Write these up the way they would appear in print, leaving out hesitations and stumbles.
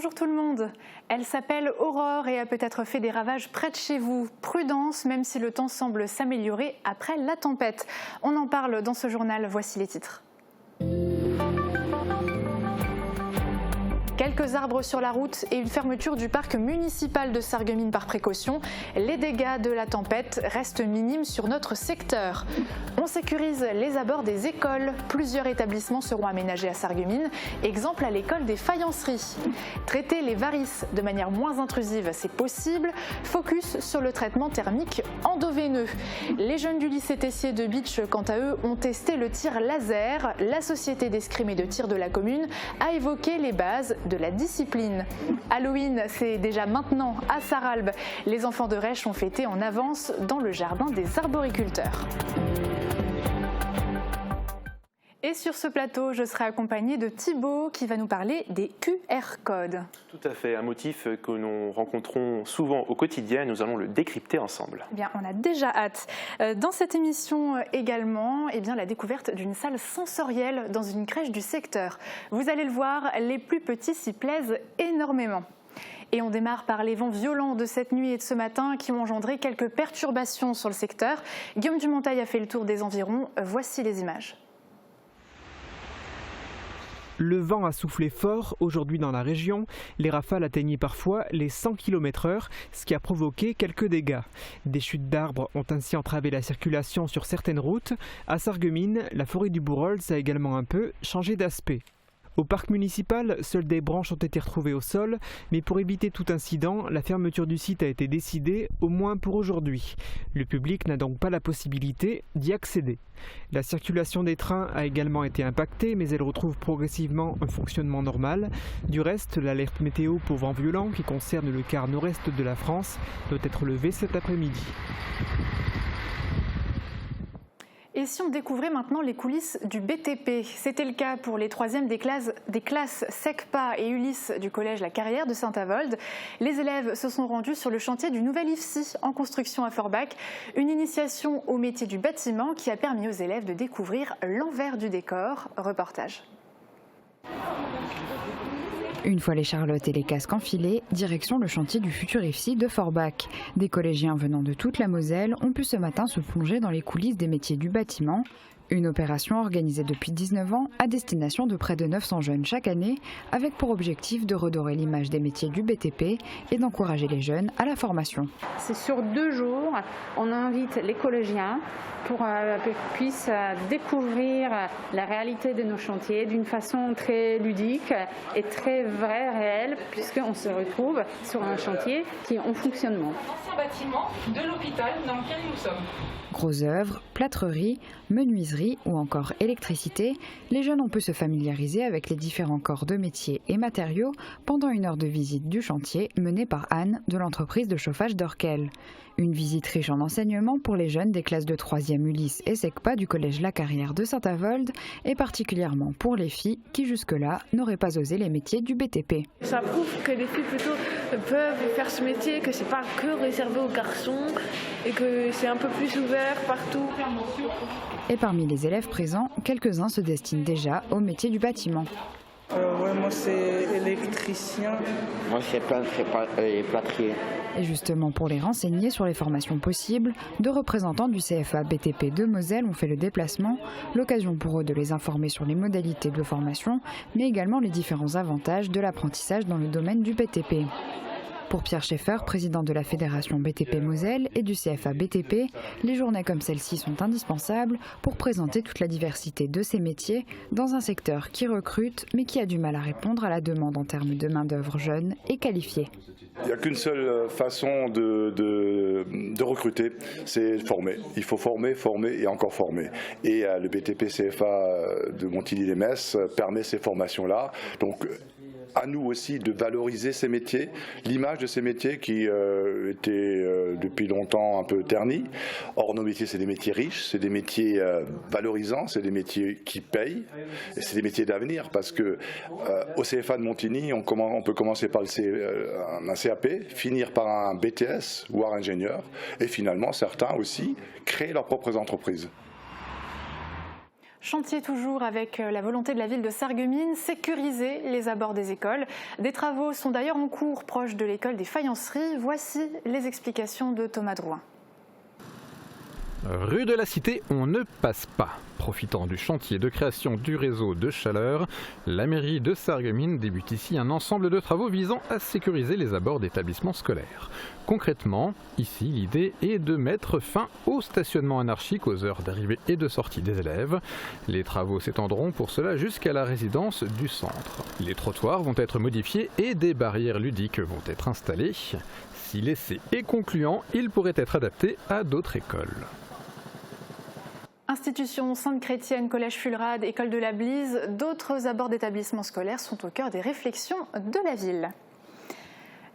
Bonjour tout le monde. Elle s'appelle Aurore et a peut-être fait des ravages près de chez vous. Prudence, même si le temps semble s'améliorer après la tempête. On en parle dans ce journal, voici les titres. Quelques arbres sur la route et une fermeture du parc municipal de Sarreguemines par précaution. Les dégâts de la tempête restent minimes sur notre secteur. On sécurise les abords des écoles. Plusieurs établissements seront aménagés à Sarreguemines. Exemple à l'école des faïenceries. Traiter les varices de manière moins intrusive, c'est possible. Focus sur le traitement thermique endoveineux. Les jeunes du lycée Tessier de Bitche, quant à eux, ont testé le tir laser. La société d'escrime et de tir de la commune a évoqué les bases de la discipline. Halloween, c'est déjà maintenant à Sarralbe. Les enfants de Rèche ont fêté en avance dans le jardin des arboriculteurs. Et sur ce plateau, je serai accompagnée de Thibaut qui va nous parler des QR codes. Tout à fait, un motif que nous rencontrons souvent au quotidien. Nous allons le décrypter ensemble. Eh bien, on a déjà hâte. Dans cette émission également, la découverte d'une salle sensorielle dans une crèche du secteur. Vous allez le voir, les plus petits s'y plaisent énormément. Et on démarre par les vents violents de cette nuit et de ce matin qui ont engendré quelques perturbations sur le secteur. Guillaume Dumontail a fait le tour des environs. Voici les images. Le vent a soufflé fort aujourd'hui dans la région. Les rafales atteignaient parfois les 100 km/h, ce qui a provoqué quelques dégâts. Des chutes d'arbres ont ainsi entravé la circulation sur certaines routes. À Sarreguemines, la forêt du Bourolles a également un peu changé d'aspect. Au parc municipal, seules des branches ont été retrouvées au sol, mais pour éviter tout incident, la fermeture du site a été décidée, au moins pour aujourd'hui. Le public n'a donc pas la possibilité d'y accéder. La circulation des trains a également été impactée, mais elle retrouve progressivement un fonctionnement normal. Du reste, l'alerte météo pour vent violent, qui concerne le quart nord-est de la France, doit être levée cet après-midi. Et si on découvrait maintenant les coulisses du BTP? C'était le cas pour les troisièmes des classes SECPA et Ulysse du collège La Carrière de Saint-Avold. Les élèves se sont rendus sur le chantier du nouvel IFSI en construction à Forbach, une initiation au métier du bâtiment qui a permis aux élèves de découvrir l'envers du décor. Reportage. Une fois les charlottes et les casques enfilés, direction le chantier du futur IFSI de Forbach. Des collégiens venant de toute la Moselle ont pu ce matin se plonger dans les coulisses des métiers du bâtiment. Une opération organisée depuis 19 ans à destination de près de 900 jeunes chaque année, avec pour objectif de redorer l'image des métiers du BTP et d'encourager les jeunes à la formation. C'est sur 2 jours, on invite les collégiens pour qu'ils puissent découvrir la réalité de nos chantiers d'une façon très ludique et très vraie, réelle, puisqu'on se retrouve sur un chantier qui est en fonctionnement. C'est un bâtiment de l'hôpital dans lequel nous sommes. Gros œuvres, plâtrerie, menuiserie ou encore électricité, les jeunes ont pu se familiariser avec les différents corps de métiers et matériaux pendant une heure de visite du chantier menée par Anne de l'entreprise de chauffage d'Orkel. Une visite riche en enseignements pour les jeunes des classes de 3e Ulysse et SECPA du collège La Carrière de Saint-Avold et particulièrement pour les filles qui jusque-là n'auraient pas osé les métiers du BTP. Ça prouve que les filles plutôt peuvent faire ce métier, que c'est pas que réservé aux garçons et que c'est un peu plus ouvert partout. Et parmi les élèves présents, quelques-uns se destinent déjà au métier du bâtiment. Moi c'est électricien. Moi c'est peintre et plâtrier. Et justement pour les renseigner sur les formations possibles, 2 représentants du CFA BTP de Moselle ont fait le déplacement, l'occasion pour eux de les informer sur les modalités de formation, mais également les différents avantages de l'apprentissage dans le domaine du BTP. Pour Pierre Schaeffer, président de la Fédération BTP Moselle et du CFA BTP, les journées comme celle-ci sont indispensables pour présenter toute la diversité de ces métiers dans un secteur qui recrute mais qui a du mal à répondre à la demande en termes de main-d'œuvre jeune et qualifiée. Il n'y a qu'une seule façon de recruter, c'est former. Il faut former, former et encore former. Et le BTP CFA de Montilly-les-Metz permet ces formations-là. Donc, à nous aussi de valoriser ces métiers, l'image de ces métiers qui étaient depuis longtemps un peu ternis. Or, nos métiers, c'est des métiers riches, c'est des métiers valorisants, c'est des métiers qui payent, et c'est des métiers d'avenir parce que au CFA de Montigny, on peut commencer par un CAP, finir par un BTS, voire ingénieur, et finalement, certains aussi créer leurs propres entreprises. Chantier toujours avec la volonté de la ville de Sarreguemines, sécuriser les abords des écoles. Des travaux sont d'ailleurs en cours proche de l'école des Faïenceries. Voici les explications de Thomas Drouin. Rue de la Cité, on ne passe pas. Profitant du chantier de création du réseau de chaleur, la mairie de Sarreguemines débute ici un ensemble de travaux visant à sécuriser les abords d'établissements scolaires. Concrètement, ici, l'idée est de mettre fin au stationnement anarchique aux heures d'arrivée et de sortie des élèves. Les travaux s'étendront pour cela jusqu'à la résidence du centre. Les trottoirs vont être modifiés et des barrières ludiques vont être installées. Si l'essai est concluant, il pourrait être adapté à d'autres écoles. Institution Sainte-Chrétienne, Collège Fulrade, École de la Blise, d'autres abords d'établissements scolaires sont au cœur des réflexions de la ville.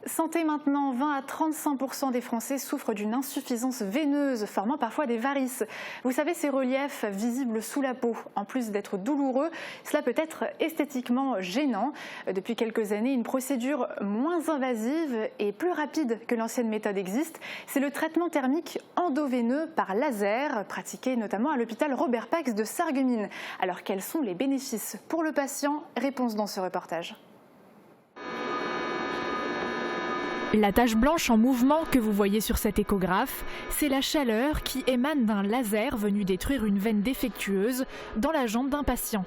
Santé maintenant, 20 à 35% des Français souffrent d'une insuffisance veineuse, formant parfois des varices. Vous savez, ces reliefs visibles sous la peau, en plus d'être douloureux, cela peut être esthétiquement gênant. Depuis quelques années, une procédure moins invasive et plus rapide que l'ancienne méthode existe. C'est le traitement thermique endoveineux par laser, pratiqué notamment à l'hôpital Robert Pax de Sarreguemines. Alors, quels sont les bénéfices pour le patient? Réponse dans ce reportage. La tache blanche en mouvement que vous voyez sur cet échographe, c'est la chaleur qui émane d'un laser venu détruire une veine défectueuse dans la jambe d'un patient.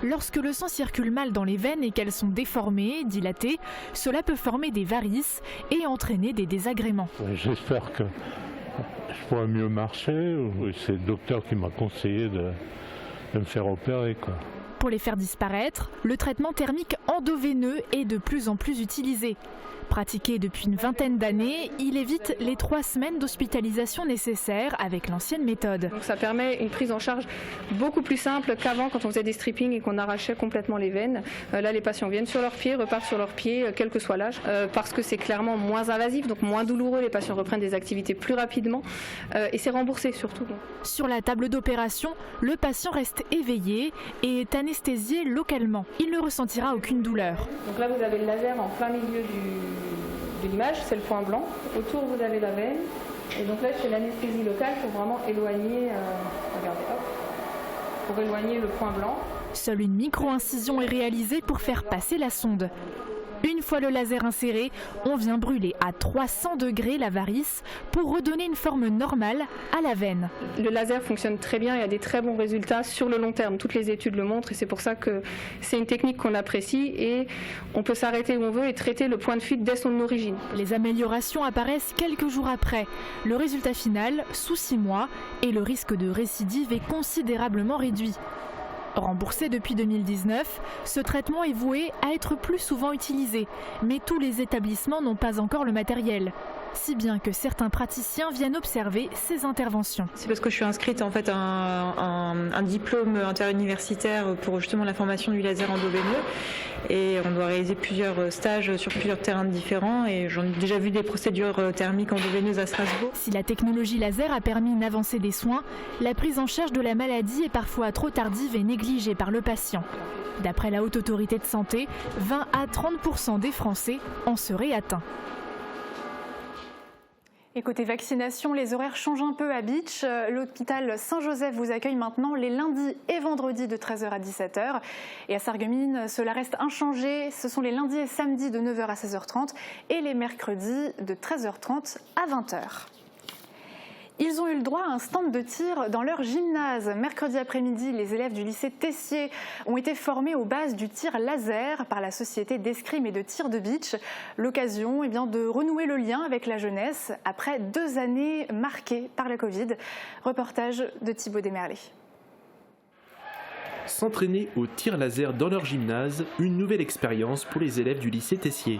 Lorsque le sang circule mal dans les veines et qu'elles sont déformées, dilatées, cela peut former des varices et entraîner des désagréments. J'espère que je pourrai mieux marcher. C'est le docteur qui m'a conseillé de me faire opérer, quoi. Pour les faire disparaître, le traitement thermique endoveineux est de plus en plus utilisé. Pratiqué depuis une vingtaine d'années, il évite les 3 semaines d'hospitalisation nécessaires avec l'ancienne méthode. Donc ça permet une prise en charge beaucoup plus simple qu'avant quand on faisait des strippings et qu'on arrachait complètement les veines. Là, les patients viennent sur leurs pieds, repartent sur leurs pieds, quel que soit l'âge, parce que c'est clairement moins invasif, donc moins douloureux. Les patients reprennent des activités plus rapidement et c'est remboursé surtout. Sur la table d'opération, le patient reste éveillé et est anesthésié localement. Il ne ressentira aucune douleur. Donc là, vous avez le laser en plein milieu de l'image, c'est le point blanc. Autour, vous avez la veine. Et donc là, c'est l'anesthésie locale pour vraiment éloigner, regardez, hop, pour éloigner le point blanc. Seule une micro-incision est réalisée pour faire passer la sonde. Une fois le laser inséré, on vient brûler à 300 degrés la varice pour redonner une forme normale à la veine. Le laser fonctionne très bien et a des très bons résultats sur le long terme. Toutes les études le montrent et c'est pour ça que c'est une technique qu'on apprécie et on peut s'arrêter où on veut et traiter le point de fuite dès son origine. Les améliorations apparaissent quelques jours après. Le résultat final, sous 6 mois, et le risque de récidive est considérablement réduit. Remboursé depuis 2019, ce traitement est voué à être plus souvent utilisé, mais tous les établissements n'ont pas encore le matériel. Si bien que certains praticiens viennent observer ces interventions. C'est parce que je suis inscrite en fait à un diplôme interuniversitaire pour justement la formation du laser endoveineux et on doit réaliser plusieurs stages sur plusieurs terrains différents et j'en ai déjà vu des procédures thermiques endoveineuses à Strasbourg. Si la technologie laser a permis une avancée des soins, la prise en charge de la maladie est parfois trop tardive et négligée par le patient. D'après la Haute Autorité de Santé, 20 à 30% des Français en seraient atteints. Et côté vaccination, les horaires changent un peu à Bitche. L'hôpital Saint-Joseph vous accueille maintenant les lundis et vendredis de 13h à 17h. Et à Sarreguemines, cela reste inchangé. Ce sont les lundis et samedis de 9h à 16h30 et les mercredis de 13h30 à 20h. Ils ont eu le droit à un stand de tir dans leur gymnase. Mercredi après-midi, les élèves du lycée Tessier ont été formés aux bases du tir laser par la société d'escrime et de tir de Bitche. L'occasion de renouer le lien avec la jeunesse après 2 années marquées par le Covid. Reportage de Thibaut Desmerlet. S'entraîner au tir laser dans leur gymnase, une nouvelle expérience pour les élèves du lycée Tessier.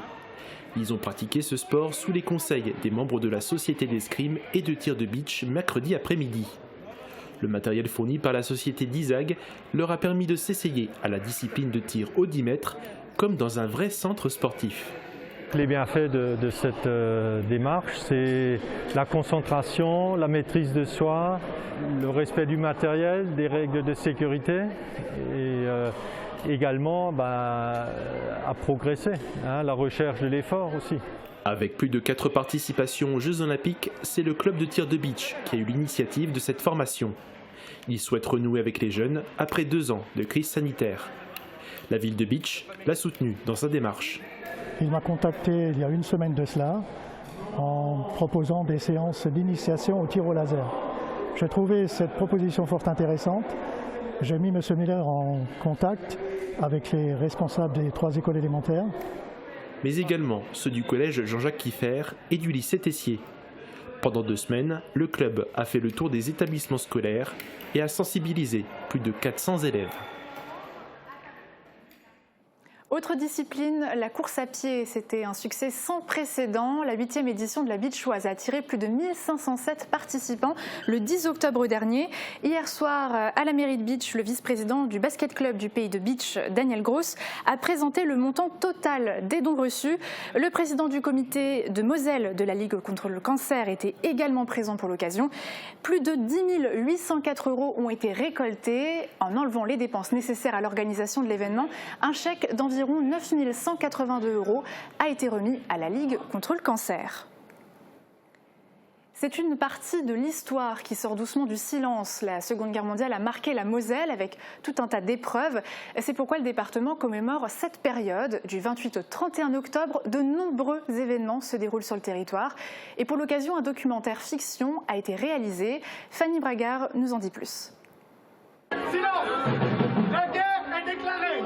Ils ont pratiqué ce sport sous les conseils des membres de la société d'escrime et de tir de Bitche mercredi après-midi. Le matériel fourni par la société d'Isag leur a permis de s'essayer à la discipline de tir au 10 mètres comme dans un vrai centre sportif. Les bienfaits de cette démarche, c'est la concentration, la maîtrise de soi, le respect du matériel, des règles de sécurité et également à progresser, la recherche de l'effort aussi. Avec plus de 4 participations aux Jeux Olympiques, c'est le club de tir de Bitche qui a eu l'initiative de cette formation. Il souhaite renouer avec les jeunes après 2 ans de crise sanitaire. La ville de Bitche l'a soutenu dans sa démarche. Il m'a contacté il y a une semaine de cela en proposant des séances d'initiation au tir au laser. J'ai trouvé cette proposition fort intéressante. J'ai mis M. Miller en contact avec les responsables des 3 écoles élémentaires. Mais également ceux du collège Jean-Jacques Kieffer et du lycée Tessier. Pendant 2 semaines, le club a fait le tour des établissements scolaires et a sensibilisé plus de 400 élèves. Autre discipline, la course à pied. C'était un succès sans précédent. La 8e édition de la Bitchoise a attiré plus de 1507 participants le 10 octobre dernier. Hier soir, à la mairie de Bitche, le vice-président du basket club du pays de Bitche, Daniel Gross, a présenté le montant total des dons reçus. Le président du comité de Moselle de la Ligue contre le cancer était également présent pour l'occasion. Plus de 10 804 € ont été récoltés. En enlevant les dépenses nécessaires à l'organisation de l'événement, un chèque d'environ 9 182 € a été remis à la Ligue contre le cancer. C'est une partie de l'histoire qui sort doucement du silence. La Seconde Guerre mondiale a marqué la Moselle avec tout un tas d'épreuves. C'est pourquoi le département commémore cette période. Du 28 au 31 octobre, de nombreux événements se déroulent sur le territoire. Et pour l'occasion, un documentaire fiction a été réalisé. Fanny Bragard nous en dit plus. Silence ! La guerre est déclarée !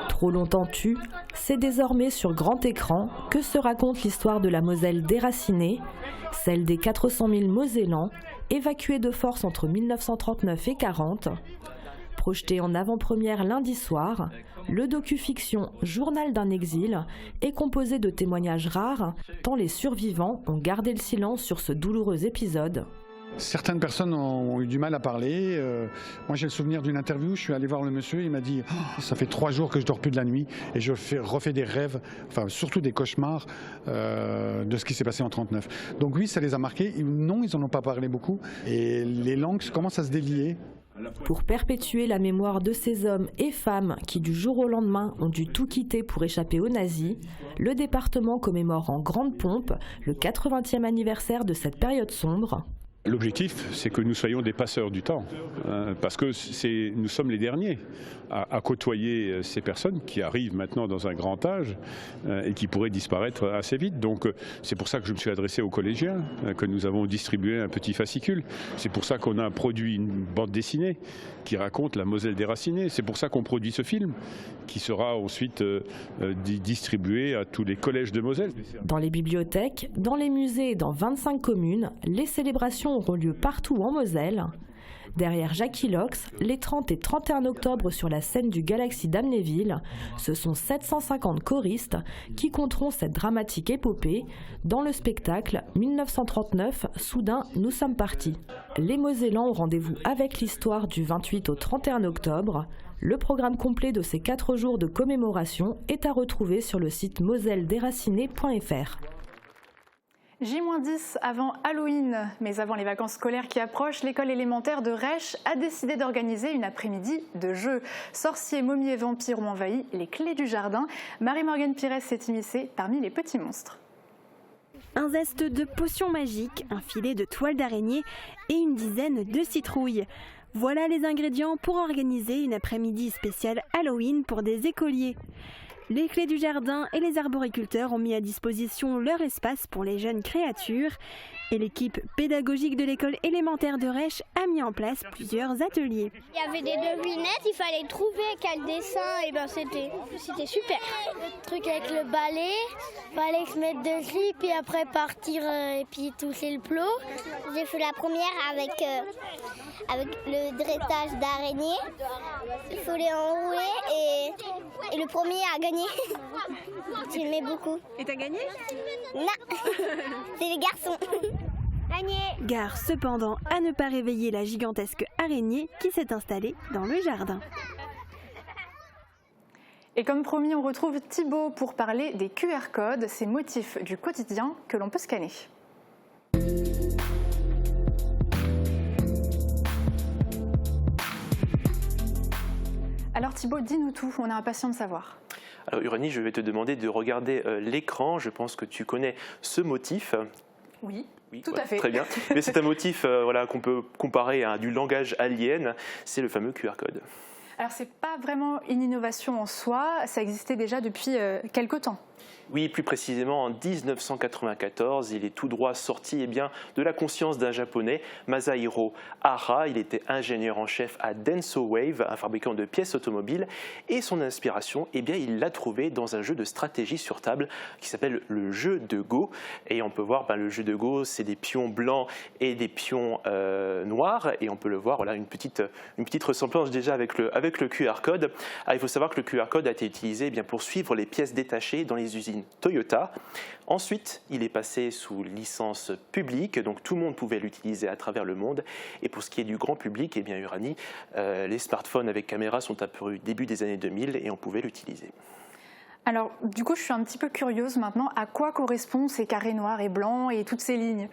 Trop longtemps tue, c'est désormais sur grand écran que se raconte l'histoire de la Moselle déracinée, celle des 400 000 Mosellans évacués de force entre 1939 et 1940. Projeté en avant-première lundi soir, le docu-fiction Journal d'un exil est composé de témoignages rares, tant les survivants ont gardé le silence sur ce douloureux épisode. Certaines personnes ont eu du mal à parler. Moi, j'ai le souvenir d'une interview. Je suis allé voir le monsieur. Il m'a dit « Ça fait 3 jours que je dors plus de la nuit et je refais des rêves, enfin surtout des cauchemars de ce qui s'est passé en 1939. » Donc oui, ça les a marqués. Non, ils n'en ont pas parlé beaucoup. Et les langues commencent à se délier. Pour perpétuer la mémoire de ces hommes et femmes qui du jour au lendemain ont dû tout quitter pour échapper aux nazis, le département commémore en grande pompe le 80e anniversaire de cette période sombre. L'objectif, c'est que nous soyons des passeurs du temps, parce que nous sommes les derniers à côtoyer ces personnes qui arrivent maintenant dans un grand âge et qui pourraient disparaître assez vite. Donc c'est pour ça que je me suis adressé aux collégiens, que nous avons distribué un petit fascicule. C'est pour ça qu'on a produit une bande dessinée qui raconte la Moselle déracinée. C'est pour ça qu'on produit ce film qui sera ensuite distribué à tous les collèges de Moselle. Dans les bibliothèques, dans les musées et dans 25 communes, les célébrations auront lieu partout en Moselle. Derrière Jackie Lox, les 30 et 31 octobre sur la scène du Galaxy d'Amnéville, ce sont 750 choristes qui compteront cette dramatique épopée dans le spectacle 1939, soudain nous sommes partis. Les Mosellans ont rendez-vous avec l'histoire du 28 au 31 octobre. Le programme complet de ces 4 jours de commémoration est à retrouver sur le site moselledéracinée.fr. J-10 avant Halloween, mais avant les vacances scolaires qui approchent, l'école élémentaire de Rèche a décidé d'organiser une après-midi de jeux. Sorciers, momies et vampires ont envahi les clés du jardin. Marie-Morgane Pires s'est immiscée parmi les petits monstres. Un zeste de potions magiques, un filet de toile d'araignée et une dizaine de citrouilles. Voilà les ingrédients pour organiser une après-midi spéciale Halloween pour des écoliers. Les clés du jardin et les arboriculteurs ont mis à disposition leur espace pour les jeunes créatures et l'équipe pédagogique de l'école élémentaire de Rèche a mis en place plusieurs ateliers. Il y avait des devinettes, il fallait trouver quel dessin, et ben c'était super. Le truc avec le balai, il fallait se mettre dessus puis après partir et puis toucher le plot. J'ai fait la première avec le dressage d'araignée. Il faut les enrouler et le premier a gagné. J'aimais beaucoup. Et t'as gagné? Non, c'est les garçons. Gare cependant à ne pas réveiller la gigantesque araignée qui s'est installée dans le jardin. Et comme promis, on retrouve Thibaut pour parler des QR codes, ces motifs du quotidien que l'on peut scanner. Alors Thibaut, dis-nous tout, on est impatient de savoir. Alors Uranie, je vais te demander de regarder l'écran. Je pense que tu connais ce motif. Oui, tout ouais, à fait. Très bien. Mais c'est un motif voilà, qu'on peut comparer à du langage alien, c'est le fameux QR code. Alors c'est pas vraiment une innovation en soi, ça existait déjà depuis quelque temps. Oui, plus précisément en 1994, il est tout droit sorti de la conscience d'un japonais, Masahiro Hara. Il était ingénieur en chef à Denso Wave, un fabricant de pièces automobiles, et son inspiration, il l'a trouvé dans un jeu de stratégie sur table qui s'appelle le jeu de Go. Et on peut voir, le jeu de Go, c'est des pions blancs et des pions noirs, et on peut le voir, voilà, une petite ressemblance déjà avec le QR code. Alors, il faut savoir que le QR code a été utilisé pour suivre les pièces détachées dans les usines Toyota. Ensuite, il est passé sous licence publique, donc tout le monde pouvait l'utiliser à travers le monde. Et pour ce qui est du grand public, Uranie, les smartphones avec caméra sont apparus début des années 2000 et on pouvait l'utiliser. Alors, du coup, je suis un petit peu curieuse maintenant. À quoi correspondent ces carrés noirs et blancs et toutes ces lignes ?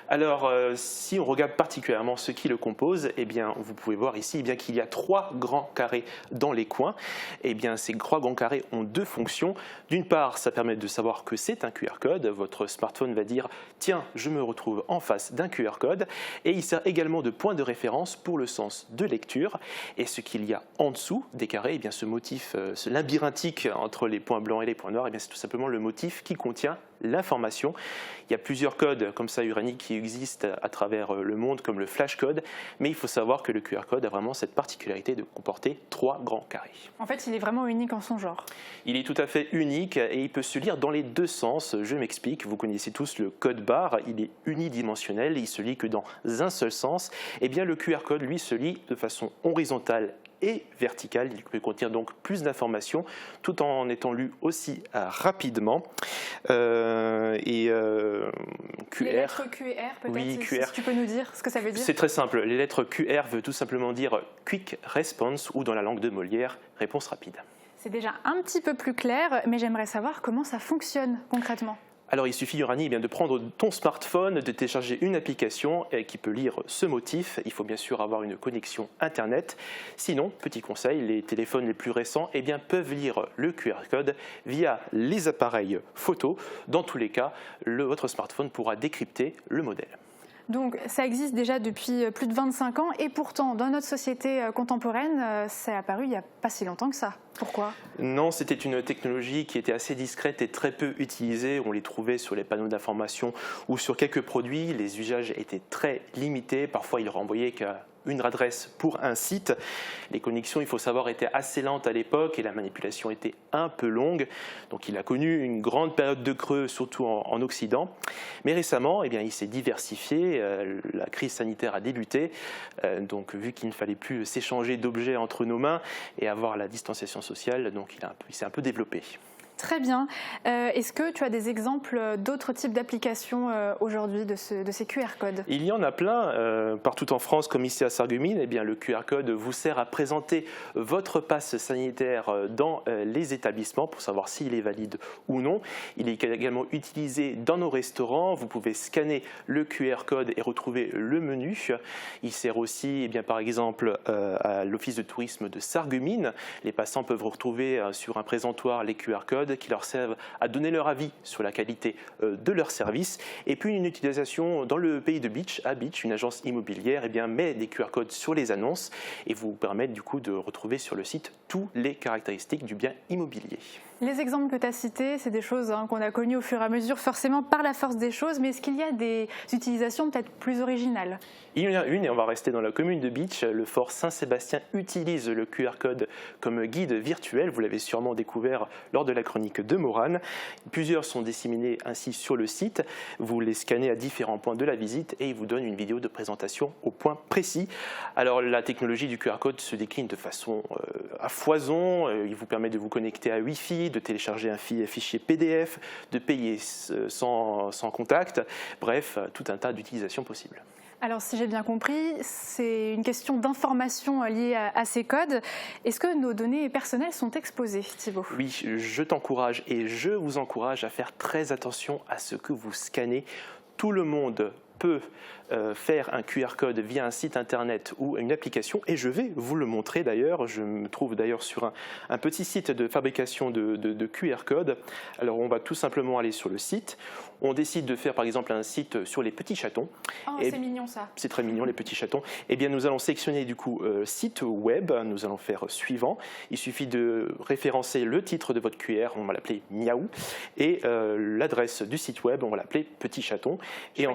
Alors, si on regarde particulièrement ce qui le compose, vous pouvez voir ici qu'il y a 3 grands carrés dans les coins. Ces 3 grands carrés ont 2 fonctions. D'une part, ça permet de savoir que c'est un QR code. Votre smartphone va dire « Tiens, je me retrouve en face d'un QR code ». Et il sert également de point de référence pour le sens de lecture. Et ce qu'il y a en dessous des carrés, ce motif, ce labyrinthique entre les points blancs et les points noirs, c'est tout simplement le motif qui contient l'information. Il y a plusieurs codes comme ça, Uranie, qui existent à travers le monde, comme le flash code, mais il faut savoir que le QR code a vraiment cette particularité de comporter 3 grands carrés. En fait, il est vraiment unique en son genre. Il est tout à fait unique et il peut se lire dans les 2 sens. Je m'explique, vous connaissez tous le code barre, il est unidimensionnel, il se lit que dans un seul sens. Le QR code, lui, se lit de façon horizontale et verticale. Il peut contenir donc plus d'informations tout en étant lu aussi rapidement. Les lettres QR, peut-être, oui, si tu peux nous dire ce que ça veut dire. C'est très simple. Les lettres QR veulent tout simplement dire Quick Response ou dans la langue de Molière, réponse rapide. C'est déjà un petit peu plus clair, mais j'aimerais savoir comment ça fonctionne concrètement. Alors il suffit, Uranie, de prendre ton smartphone, de télécharger une application qui peut lire ce motif. Il faut bien sûr avoir une connexion Internet. Sinon, petit conseil, les téléphones les plus récents peuvent lire le QR code via les appareils photo. Dans tous les cas, votre smartphone pourra décrypter le modèle. Donc ça existe déjà depuis plus de 25 ans et pourtant dans notre société contemporaine, c'est apparu il n'y a pas si longtemps que ça. Pourquoi ? Non, c'était une technologie qui était assez discrète et très peu utilisée. On les trouvait sur les panneaux d'information ou sur quelques produits. Les usages étaient très limités. Parfois, ils renvoyaient qu'à une adresse pour un site. Les connexions, il faut savoir, étaient assez lentes à l'époque et la manipulation était un peu longue. Donc il a connu une grande période de creux, surtout en Occident. Mais récemment, il s'est diversifié. La crise sanitaire a débuté. Donc vu qu'il ne fallait plus s'échanger d'objets entre nos mains et avoir la distanciation sociale, donc il s'est un peu développé. Très bien. Est-ce que tu as des exemples d'autres types d'applications aujourd'hui de ces QR codes ? Il y en a plein. Partout en France, comme ici à Sarreguemines, le QR code vous sert à présenter votre passe sanitaire dans les établissements pour savoir s'il est valide ou non. Il est également utilisé dans nos restaurants. Vous pouvez scanner le QR code et retrouver le menu. Il sert aussi, par exemple, à l'office de tourisme de Sarreguemines. Les passants peuvent retrouver sur un présentoir les QR codes qui leur servent à donner leur avis sur la qualité de leur service. Et puis une utilisation dans le pays de Beach, à Beach, une agence immobilière met des QR codes sur les annonces et vous permettent du coup de retrouver sur le site toutes les caractéristiques du bien immobilier. Les exemples que tu as cités, c'est des choses qu'on a connues au fur et à mesure, forcément par la force des choses, mais est-ce qu'il y a des utilisations peut-être plus originales ? Il y en a une, et on va rester dans la commune de Beach. Le fort Saint-Sébastien utilise le QR code comme guide virtuel. Vous l'avez sûrement découvert lors de la chronique de Morane. Plusieurs sont disséminés ainsi sur le site. Vous les scannez à différents points de la visite et il vous donne une vidéo de présentation au point précis. Alors la technologie du QR code se décline de façon à foison. Il vous permet de vous connecter à Wi-Fi, de télécharger un fichier PDF, de payer sans contact. Bref, tout un tas d'utilisations possibles. Alors si j'ai bien compris, c'est une question d'information liée à ces codes. Est-ce que nos données personnelles sont exposées, Thibaut ? Oui, je t'encourage et je vous encourage à faire très attention à ce que vous scannez. Tout le monde peut faire un QR code via un site internet ou une application, et je vais vous le montrer d'ailleurs. Je me trouve d'ailleurs sur un petit site de fabrication de QR code. Alors on va tout simplement aller sur le site. On décide de faire par exemple un site sur les petits chatons. Oh, c'est mignon ça. C'est très mignon les petits chatons. Eh bien nous allons sélectionner du coup site web. Nous allons faire suivant. Il suffit de référencer le titre de votre QR, on va l'appeler Miaou, et l'adresse du site web, on va l'appeler Petit Chaton. Et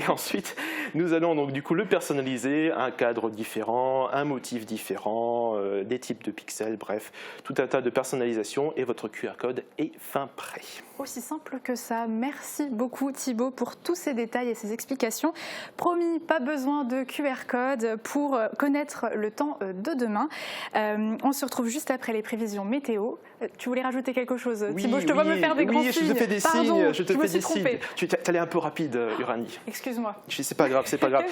ensuite, nous allons donc du coup le personnaliser, un cadre différent, un motif différent, des types de pixels, bref, tout un tas de personnalisation, et votre QR code est fin prêt. Aussi simple que ça. Merci beaucoup Thibaut pour tous ces détails et ces explications. Promis, pas besoin de QR code pour connaître le temps de demain. On se retrouve juste après les prévisions météo. Tu voulais rajouter quelque chose, Thibaut? Je te vois me faire des grands signes. Oui, je te fais des Pardon, signes. je me suis trompée. Tu allais un peu rapide, Uranie. Excuse-moi. C'est pas grave, c'est pas grave.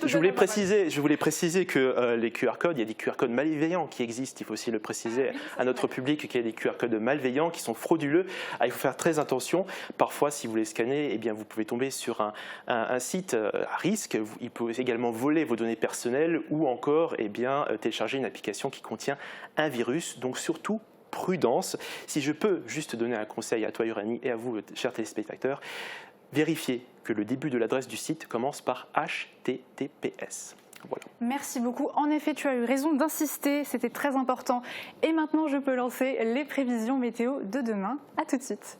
Je voulais préciser que les QR codes, il y a des QR codes malveillants qui existent. Il faut aussi le préciser à notre public qu'il y a des QR codes malveillants qui sont frauduleux. Il faut faire très attention. Parfois, si vous les scannez, eh bien, vous pouvez tomber sur un site à risque. Il peut également voler vos données personnelles ou encore télécharger une application qui contient un virus. Donc surtout, prudence. Si je peux juste donner un conseil à toi, Uranie, et à vous, chers téléspectateurs, vérifiez que le début de l'adresse du site commence par HTTPS. Voilà. Merci beaucoup. En effet, tu as eu raison d'insister, c'était très important. Et maintenant, je peux lancer les prévisions météo de demain. À tout de suite.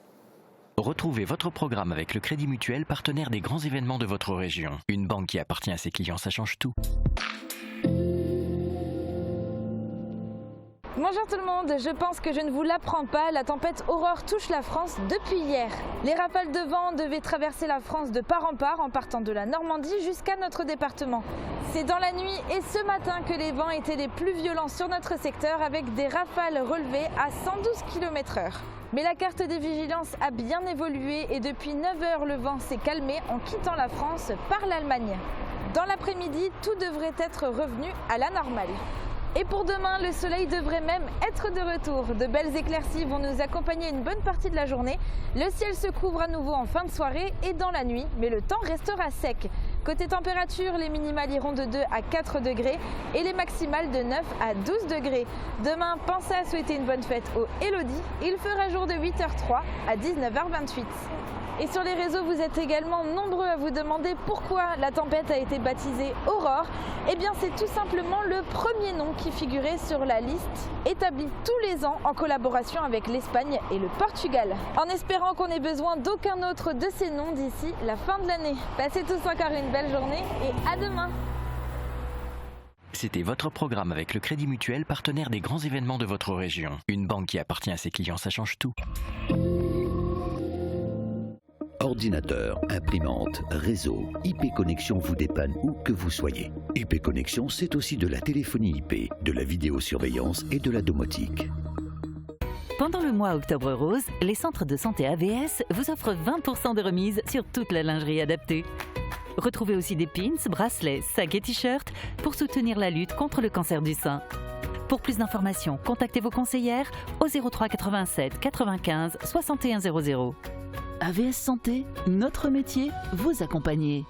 Retrouvez votre programme avec le Crédit Mutuel, partenaire des grands événements de votre région. Une banque qui appartient à ses clients, ça change tout. Bonjour tout le monde, je pense que je ne vous l'apprends pas, la tempête Aurore touche la France depuis hier. Les rafales de vent devaient traverser la France de part en part en partant de la Normandie jusqu'à notre département. C'est dans la nuit et ce matin que les vents étaient les plus violents sur notre secteur avec des rafales relevées à 112 km/h. Mais la carte des vigilances a bien évolué et depuis 9h le vent s'est calmé en quittant la France par l'Allemagne. Dans l'après-midi, tout devrait être revenu à la normale. Et pour demain, le soleil devrait même être de retour. De belles éclaircies vont nous accompagner une bonne partie de la journée. Le ciel se couvre à nouveau en fin de soirée et dans la nuit, mais le temps restera sec. Côté température, les minimales iront de 2 à 4 degrés et les maximales de 9 à 12 degrés. Demain, pensez à souhaiter une bonne fête aux Élodie. Il fera jour de 8h03 à 19h28. Et sur les réseaux, vous êtes également nombreux à vous demander pourquoi la tempête a été baptisée Aurore. Eh bien, c'est tout simplement le premier nom qui figurait sur la liste, établie tous les ans en collaboration avec l'Espagne et le Portugal. En espérant qu'on ait besoin d'aucun autre de ces noms d'ici la fin de l'année. Passez tous encore une belle journée et à demain. C'était votre programme avec le Crédit Mutuel, partenaire des grands événements de votre région. Une banque qui appartient à ses clients, ça change tout. Ordinateur, imprimante, réseau, IP Connexion vous dépanne où que vous soyez. IP Connexion, c'est aussi de la téléphonie IP, de la vidéosurveillance et de la domotique. Pendant le mois Octobre Rose, les centres de santé AVS vous offrent 20% de remise sur toute la lingerie adaptée. Retrouvez aussi des pins, bracelets, sacs et t-shirts pour soutenir la lutte contre le cancer du sein. Pour plus d'informations, contactez vos conseillères au 03 87 95 61 00. AVS Santé, notre métier, vous accompagner.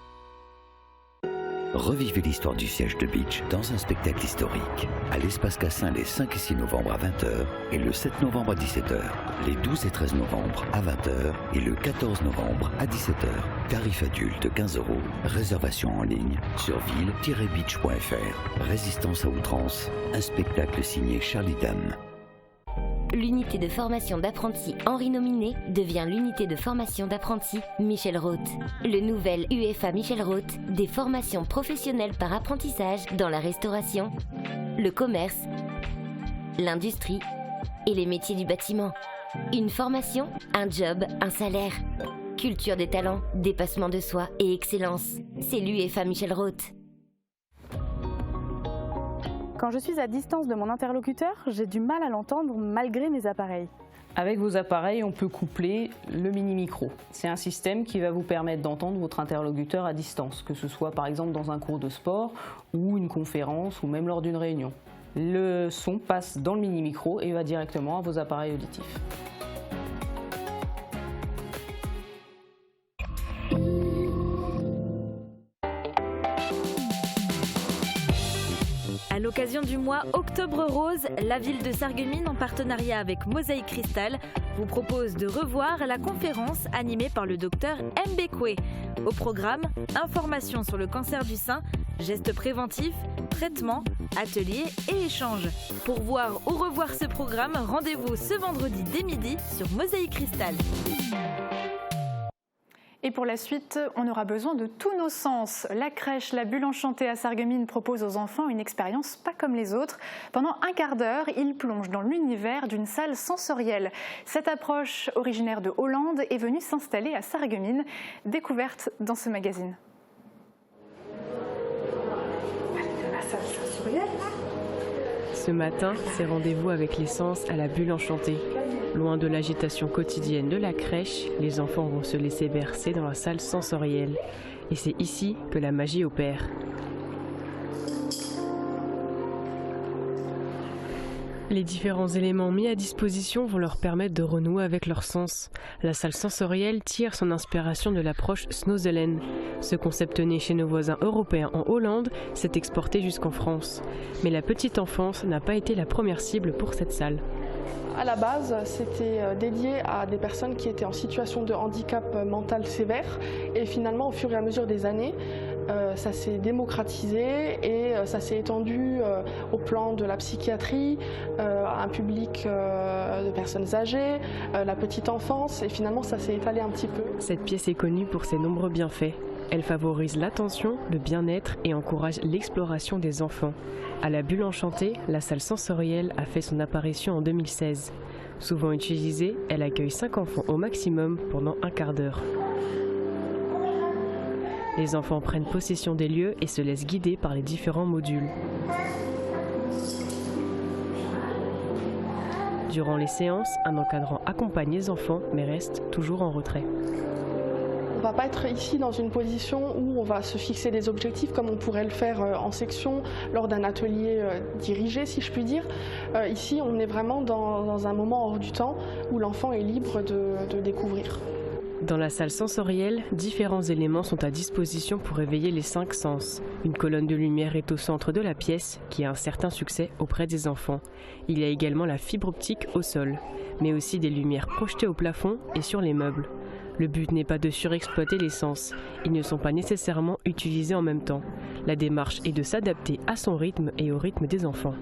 Revivez l'histoire du siège de Beach dans un spectacle historique. À l'Espace Cassin les 5 et 6 novembre à 20h et le 7 novembre à 17h. Les 12 et 13 novembre à 20h et le 14 novembre à 17h. Tarif adulte 15 €. Réservation en ligne sur ville-beach.fr. Résistance à outrance. Un spectacle signé Charlie Dame. L'unité de formation d'apprentis Henri Nominé devient l'unité de formation d'apprentis Michel Roth. Le nouvel UFA Michel Roth, des formations professionnelles par apprentissage dans la restauration, le commerce, l'industrie et les métiers du bâtiment. Une formation, un job, un salaire. Culture des talents, dépassement de soi et excellence. C'est l'UFA Michel Roth. Quand je suis à distance de mon interlocuteur, j'ai du mal à l'entendre malgré mes appareils. Avec vos appareils, on peut coupler le mini-micro. C'est un système qui va vous permettre d'entendre votre interlocuteur à distance, que ce soit par exemple dans un cours de sport ou une conférence ou même lors d'une réunion. Le son passe dans le mini-micro et va directement à vos appareils auditifs. l'occasion du mois Octobre Rose, la ville de Sarreguemines, en partenariat avec Mosaïque Cristal, vous propose de revoir la conférence animée par le docteur Mbekwe. Au programme, informations sur le cancer du sein, gestes préventifs, traitements, ateliers et échanges. Pour voir ou revoir ce programme, rendez-vous ce vendredi dès midi sur Mosaïque Cristal. Et pour la suite, on aura besoin de tous nos sens. La crèche La Bulle Enchantée à Sarreguemines propose aux enfants une expérience pas comme les autres. Pendant un quart d'heure, ils plongent dans l'univers d'une salle sensorielle. Cette approche originaire de Hollande est venue s'installer à Sarreguemines. Découverte dans ce magazine. La salle sensorielle. Ce matin, c'est rendez-vous avec les sens à La Bulle Enchantée. Loin de l'agitation quotidienne de la crèche, les enfants vont se laisser bercer dans la salle sensorielle. Et c'est ici que la magie opère. Les différents éléments mis à disposition vont leur permettre de renouer avec leurs sens. La salle sensorielle tire son inspiration de l'approche Snozelen. Ce concept né chez nos voisins européens en Hollande s'est exporté jusqu'en France. Mais la petite enfance n'a pas été la première cible pour cette salle. À la base, c'était dédié à des personnes qui étaient en situation de handicap mental sévère. Et finalement, au fur et à mesure des années, ça s'est démocratisé et ça s'est étendu au plan de la psychiatrie, à un public de personnes âgées, la petite enfance. Et finalement, ça s'est étalé un petit peu. Cette pièce est connue pour ses nombreux bienfaits. Elle favorise l'attention, le bien-être et encourage l'exploration des enfants. À La Bulle Enchantée, la salle sensorielle a fait son apparition en 2016. Souvent utilisée, elle accueille 5 enfants au maximum pendant un quart d'heure. Les enfants prennent possession des lieux et se laissent guider par les différents modules. Durant les séances, un encadrant accompagne les enfants mais reste toujours en retrait. On ne va pas être ici dans une position où on va se fixer des objectifs comme on pourrait le faire en section lors d'un atelier dirigé, si je puis dire. Ici, on est vraiment dans un moment hors du temps où l'enfant est libre de découvrir. Dans la salle sensorielle, différents éléments sont à disposition pour éveiller les 5 sens. Une colonne de lumière est au centre de la pièce, qui a un certain succès auprès des enfants. Il y a également la fibre optique au sol, mais aussi des lumières projetées au plafond et sur les meubles. Le but n'est pas de surexploiter les sens, ils ne sont pas nécessairement utilisés en même temps. La démarche est de s'adapter à son rythme et au rythme des enfants.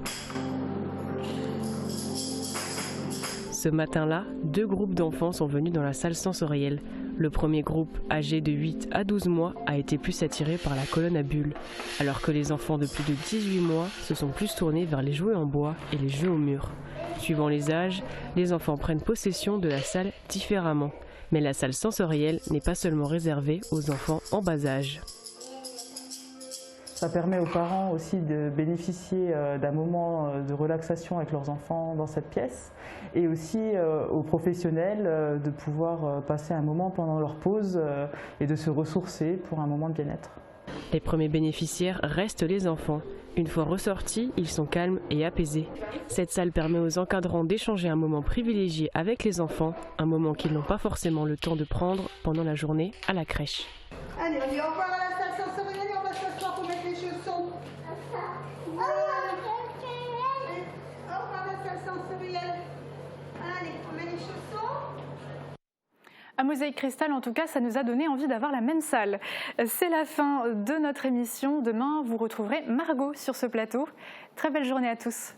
Ce matin-là, 2 groupes d'enfants sont venus dans la salle sensorielle. Le premier groupe, âgé de 8 à 12 mois, a été plus attiré par la colonne à bulles, alors que les enfants de plus de 18 mois se sont plus tournés vers les jouets en bois et les jeux au mur. Suivant les âges, les enfants prennent possession de la salle différemment. Mais la salle sensorielle n'est pas seulement réservée aux enfants en bas âge. Ça permet aux parents aussi de bénéficier d'un moment de relaxation avec leurs enfants dans cette pièce et aussi aux professionnels de pouvoir passer un moment pendant leur pause et de se ressourcer pour un moment de bien-être. Les premiers bénéficiaires restent les enfants. Une fois ressortis, ils sont calmes et apaisés. Cette salle permet aux encadrants d'échanger un moment privilégié avec les enfants, un moment qu'ils n'ont pas forcément le temps de prendre pendant la journée à la crèche. Allez, on dit au revoir à la salle sensorielle et on va s'asseoir pour mettre les chaussons. Au revoir à la salle sensorielle. Allez, on met les chaussons. À Mosaïque Cristal, en tout cas, ça nous a donné envie d'avoir la même salle. C'est la fin de notre émission. Demain, vous retrouverez Margot sur ce plateau. Très belle journée à tous.